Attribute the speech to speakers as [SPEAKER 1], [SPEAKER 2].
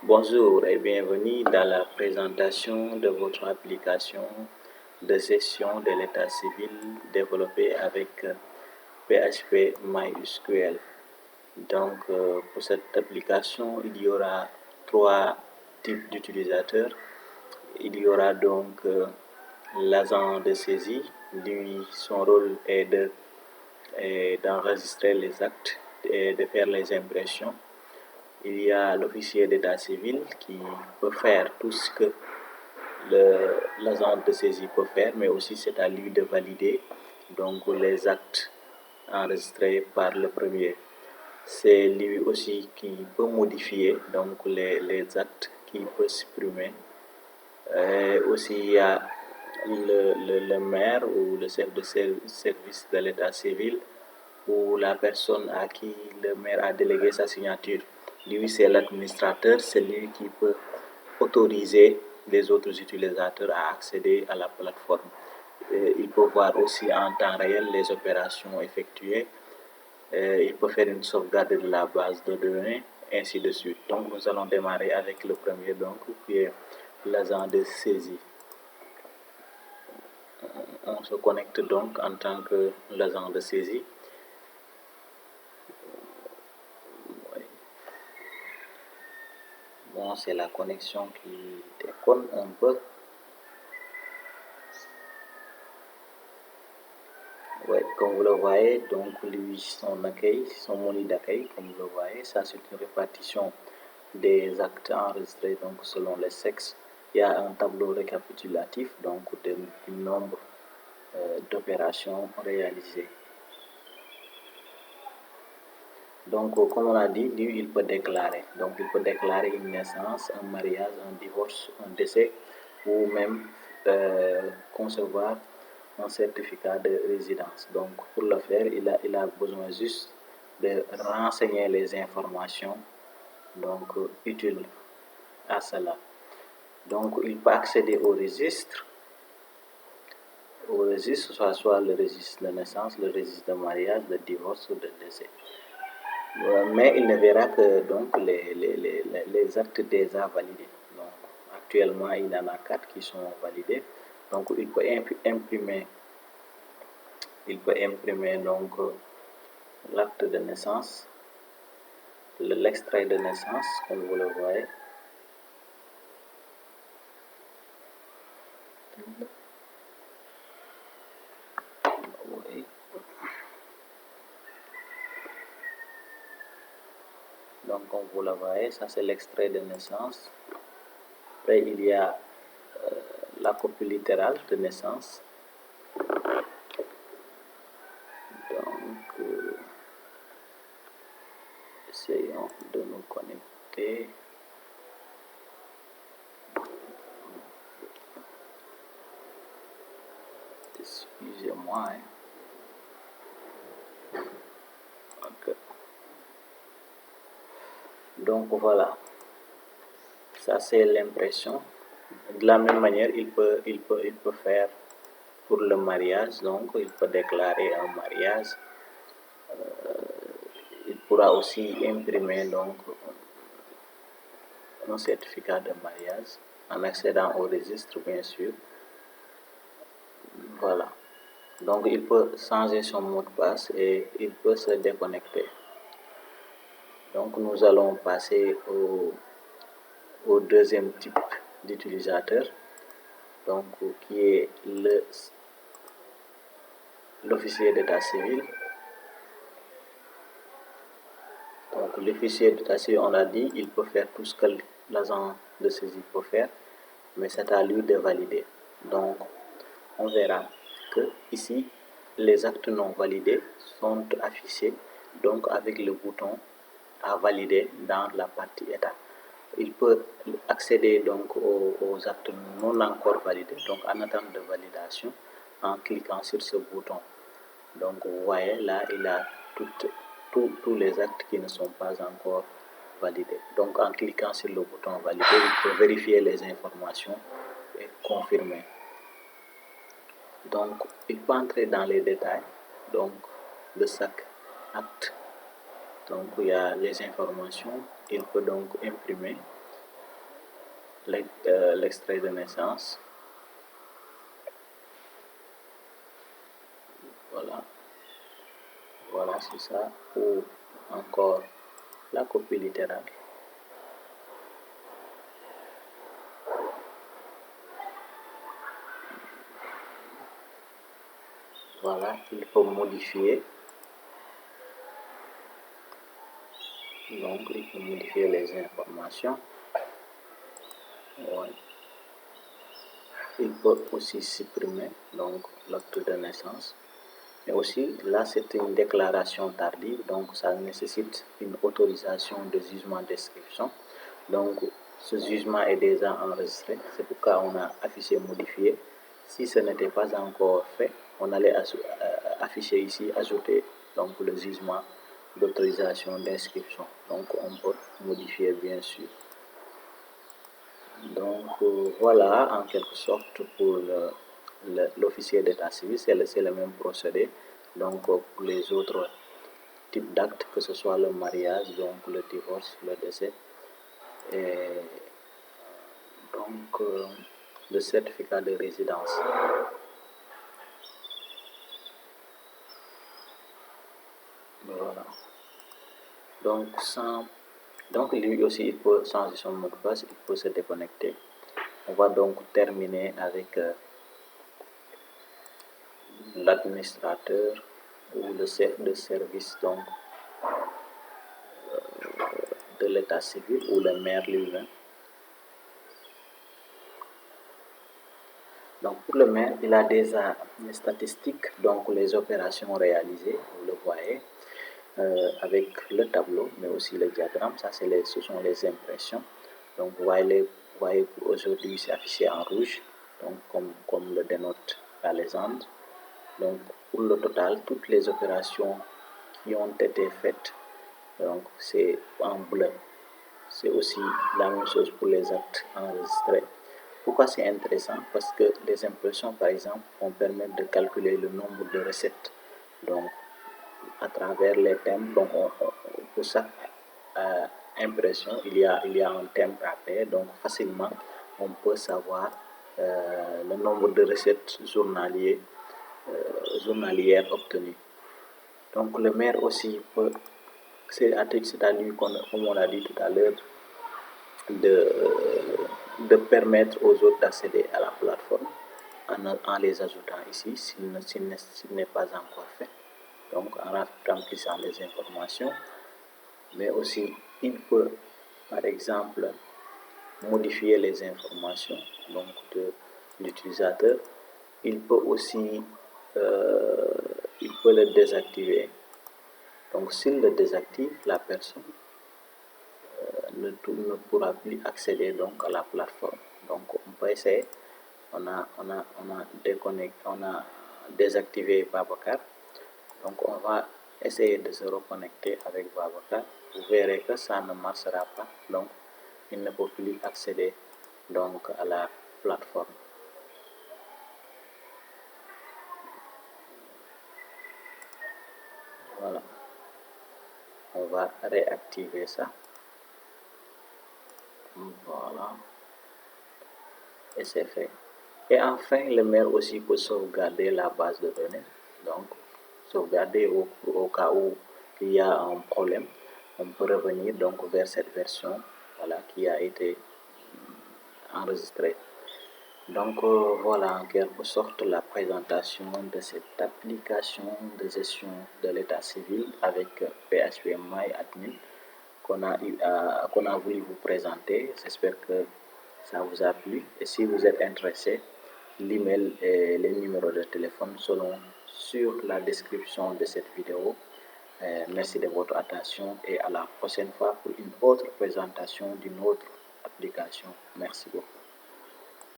[SPEAKER 1] Bonjour et bienvenue dans la présentation de votre application de gestion de l'état civil développée avec PHP MySQL. Donc, pour cette application, il y aura trois types d'utilisateurs. Il y aura donc l'agent de saisie. Lui, son rôle est d'enregistrer les actes et de faire les impressions. Il y a l'officier d'état civil qui peut faire tout ce que l'agent de saisie peut faire, mais aussi c'est à lui de valider donc les actes enregistrés par le premier. C'est lui aussi qui peut modifier donc les actes, qui peut supprimer. Aussi, il y a le maire ou le chef de service de l'état civil ou la personne à qui le maire a délégué sa signature. Lui, c'est l'administrateur, c'est lui qui peut autoriser les autres utilisateurs à accéder à la plateforme. Il peut voir aussi en temps réel les opérations effectuées. Il peut faire une sauvegarde de la base de données, ainsi de suite. Donc, nous allons démarrer avec le premier, donc, qui est l'agent de saisie. On se connecte donc en tant que l'agent de saisie. Bon, c'est la connexion qui déconne un peu. Ouais, comme vous le voyez, donc lui, son accueil, son menu d'accueil, comme vous le voyez, ça c'est une répartition des actes enregistrés donc selon les sexes. Il y a un tableau récapitulatif donc du nombre d'opérations réalisées. Donc, comme on a dit, lui, il peut déclarer. Donc, il peut déclarer une naissance, un mariage, un divorce, un décès, ou même concevoir un certificat de résidence. Donc, pour le faire, il a besoin juste de renseigner les informations donc, utiles à cela. Donc, il peut accéder au registre, soit le registre de naissance, le registre de mariage, de divorce ou de décès. Mais il ne verra que donc les actes déjà validés. Donc, actuellement, il y en a 4 qui sont validés. Donc, il peut imprimer donc l'acte de naissance, l'extrait de naissance, comme vous le voyez. Donc, comme vous le voyez, ça c'est l'extrait de naissance. Après, il y a la copie littérale de naissance. Donc, essayons de nous connecter. Excusez-moi. Okay. Donc voilà, ça c'est l'impression. De la même manière, il peut faire pour le mariage. Donc, il peut déclarer un mariage. Il pourra aussi imprimer donc un certificat de mariage en accédant au registre, bien sûr. Voilà. Donc, il peut changer son mot de passe et il peut se déconnecter. Donc, nous allons passer au deuxième type d'utilisateur, donc qui est l'officier d'état civil. Donc, l'officier d'état civil, on a dit, il peut faire tout ce que l'agent de saisie peut faire, mais c'est à lui de valider. Donc, on verra que ici, les actes non validés sont affichés donc avec le bouton à valider dans la partie état. Il peut accéder donc aux actes non encore validés, donc en attente de validation, en cliquant sur ce bouton. Donc vous voyez là, il a tous les actes qui ne sont pas encore validés. Donc en cliquant sur le bouton valider, il peut vérifier les informations et confirmer. Donc il peut entrer dans les détails donc de chaque acte. Donc il y a les informations, il peut donc imprimer l'extrait de naissance. Voilà, c'est ça. Ou encore la copie littérale. Voilà, il faut modifier. Donc, il faut modifier les informations. Ouais. Il peut aussi supprimer donc l'acte de naissance. Mais aussi, là, c'est une déclaration tardive, donc ça nécessite une autorisation de jugement d'inscription. Donc, ce jugement est déjà enregistré, c'est pourquoi on a affiché modifié. Si ce n'était pas encore fait, on allait afficher ici, ajouter donc le jugement d'autorisation d'inscription. Donc, on peut modifier bien sûr. Donc, voilà en quelque sorte pour l'officier d'état civil, c'est le même procédé. Donc, pour les autres types d'actes, que ce soit le mariage, donc le divorce, le décès, et donc le certificat de résidence. Voilà. Donc lui aussi, il peut changer son mot de passe, il peut se déconnecter. On va donc terminer avec l'administrateur ou le chef de service donc de l'état civil ou le maire lui-même. Donc pour le maire, il a déjà les statistiques, donc les opérations réalisées, vous le voyez, avec le tableau, mais aussi le diagramme, ça ce sont les impressions. Donc vous voyez aujourd'hui c'est affiché en rouge, donc comme le dénote la légende. Donc pour le total, toutes les opérations qui ont été faites, donc c'est en bleu. C'est aussi la même chose pour les actes enregistrés. Pourquoi c'est intéressant? Parce que les impressions, par exemple, vont permettre de calculer le nombre de recettes. Donc, à travers les thèmes, donc pour chaque impression, il y a un thème à faire. Donc, facilement, on peut savoir le nombre de recettes journalières obtenues. Donc, le maire aussi peut, c'est à lui, comme on l'a dit tout à l'heure, de permettre aux autres d'accéder à la plateforme en les ajoutant ici s'il n'est pas encore fait. Donc en remplissant les informations, mais aussi il peut par exemple modifier les informations donc de l'utilisateur. Il peut aussi il peut le désactiver. Donc s'il le désactive, la personne ne pourra plus accéder donc à la plateforme. Donc on peut essayer, on a désactivé Babacar. Donc on va essayer de se reconnecter avec Babacar. Vous verrez que ça ne marchera pas. Donc il ne peut plus accéder donc à la plateforme. Voilà. On va réactiver ça. Voilà. Et c'est fait. Et enfin, le maire aussi peut sauvegarder la base de données. Donc, sauvegarder au cas où il y a un problème. On peut revenir donc vers cette version voilà, qui a été enregistrée. Donc, voilà en quelque sorte la présentation de cette application de gestion de l'état civil avec PHP MyAdmin qu'on a voulu vous présenter. J'espère que ça vous a plu. Et si vous êtes intéressé, l'email et les numéros de téléphone seront sur la description de cette vidéo. Merci de votre attention et à la prochaine fois pour une autre présentation d'une autre application. Merci beaucoup.